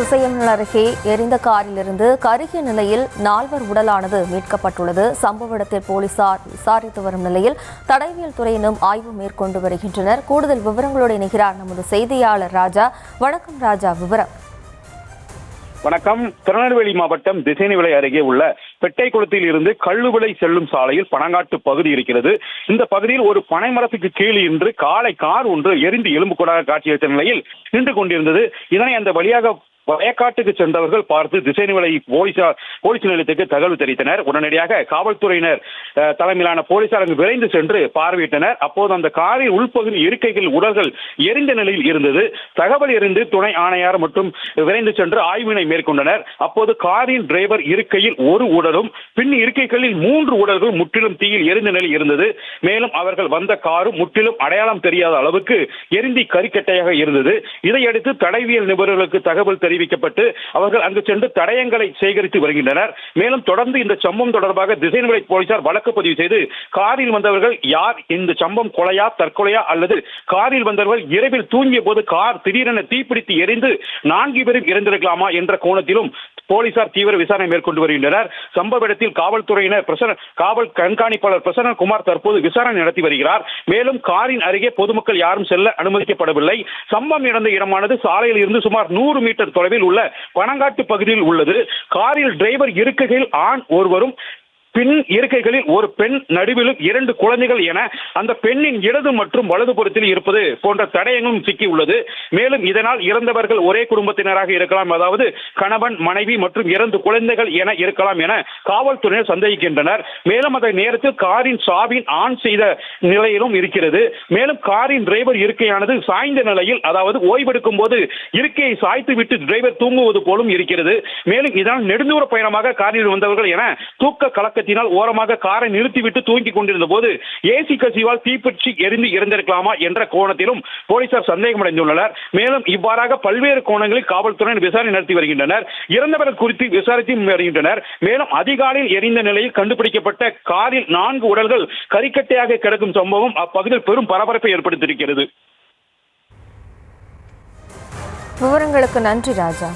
திசையம் அருகே எரிந்த காரிலிருந்து கருகிய நிலையில் 4 உடலானது மீட்கப்பட்டுள்ளது. சம்பவ இடத்தில் போலீசார் விசாரித்து வரும் நிலையில் தடயவியல் துறையினரும் ஆய்வு மேற்கொண்டு வருகின்றனர். கூடுதல் விவரங்களோடு இணைகிறார் நமது செய்தியாளர் ராஜா. வணக்கம் ராஜா, விவரம். வணக்கம். திருநெல்வேலி மாவட்டம் திசையன்விளை அருகே உள்ள பெட்டைக்குளத்தில் இருந்து கள்ளுவிளை செல்லும் சாலையில் பனங்காட்டு பகுதி இருக்கிறது. இந்த பகுதியில் ஒரு பனைமரத்துக்கு கீழ் இன்று காலை கார் ஒன்று எரிந்து எலும்புக்கூடாக காட்சியளித்த நிலையில் நின்று கொண்டிருந்தது. இதனை அந்த வழியாக வயக்காட்டுக்கு சென்றவர்கள் பார்த்து திசையன்விளை போலீஸ் நிலையத்துக்கு தகவல் தெரிவித்தனர். உடனடியாக காவல்துறையினர் தலைமையிலான போலீசார் அங்கு விரைந்து சென்று பார்வையிட்டனர். அப்போது அந்த காரில் உள்பகுதி இருக்கைகள் உடல்கள் எரிந்த நிலையில் இருந்தது. தகவல் இருந்து துணை ஆணையாளர் மற்றும் விரைந்து சென்று ஆய்வினை மேற்கொண்டனர். அப்போது காரின் டிரைவர் இருக்கையில் ஒரு உடலும் பின் இருக்கைகளில் 3 உடல்கள் முற்றிலும் தீயில் எரிந்த நிலையில் இருந்தது. மேலும் அவர்கள் வந்த காரும் முற்றிலும் அடையாளம் தெரியாத அளவுக்கு எரிந்தி கரிக்கட்டையாக இருந்தது. இதையடுத்து தடயவியல் நிபுணர்களுக்கு தகவல் தெரிவிக்கப்பட்டு அவர்கள் அங்கு சென்று தடயங்களை சேகரித்து வருகின்றனர். மேலும் தொடர்ந்து இந்த சம்பவம் தொடர்பாக திசையன்விளை போலீசார் வழக்கு பதிவு செய்து காரில் வந்தவர்கள் யார், இந்த சம்பவம் கொலையா தற்கொலையா அல்லது காரில் வந்தவர்கள் இரவில் தூங்கிய போது கார் திடீரென தீப்பிடித்து எரிந்து 4 பேரும் இறந்திருக்கலாமா என்ற கோணத்திலும் போலீசார் தீவிர விசாரணை மேற்கொண்டு வருகின்றனர். சம்பவ இடத்தில் காவல்துறையினர் காவல் கண்காணிப்பாளர் பிரசன்னகுமார் தற்போது விசாரணை நடத்தி வருகிறார். மேலும் காரின் அருகே பொதுமக்கள் யாரும் செல்ல அனுமதிக்கப்படவில்லை. சம்பவம் நடந்த இடமானது சாலையில் இருந்து சுமார் 100 மீட்டர் தொலைவில் உள்ள பனங்காட்டு பகுதியில் உள்ளது. காரில் டிரைவர் இருக்கையில் ஆண் ஒருவரும் பின் இருக்கைகளில் ஒரு பெண், நடுவிலும் 2 குழந்தைகள் என அந்த பெண்ணின் இடது மற்றும் வலது புறத்தில் இருப்பது போன்ற தடயங்களும் சிக்கி உள்ளது. மேலும் இதனால் இறந்தவர்கள் ஒரே குடும்பத்தினராக இருக்கலாம், அதாவது கணவன், மனைவி மற்றும் 2 குழந்தைகள் என இருக்கலாம் என காவல்துறையினர் சந்தேகிக்கின்றனர். மேலும் அந்த நேரத்தில் காரின் சாவின் ஆன் செய்த நிலையிலும் இருக்கிறது. மேலும் காரின் டிரைவர் இருக்கையானது சாய்ந்த நிலையில், அதாவது ஓய்வெடுக்கும் போது இருக்கையை சாய்த்து விட்டு டிரைவர் தூங்குவது போலும் இருக்கிறது. மேலும் இதனால் நெடுந்தூர பயணமாக காரில் வந்தவர்கள் என தூக்க கலக்க ஓரமாக காரை நிறுத்திவிட்டு தூங்கிக் கொண்டிருந்த போது ஏசி கசிவால் தீப்பற்றி எரிந்து இறந்திருக்கலாமா என்ற கோணத்திலும் போலீசார் சந்தேகம் அடைந்துள்ளனர். மேலும் இவ்வாறாக பல்வேறு கோணங்களில் காவல்துறையினர் விசாரணை நடத்தி வருகின்றனர். இறந்தவர்கள் குறித்து விசாரித்து வருகின்றனர். மேலும் அதிகாலையில் எரிந்த நிலையில் கண்டுபிடிக்கப்பட்ட காரில் 4 உடல்கள் கரிக்கட்டையாக கிடக்கும் சம்பவம் அப்பகுதியில் பெரும் பரபரப்பை ஏற்படுத்தியிருக்கிறது. விவரங்களுக்கு நன்றி ராஜா.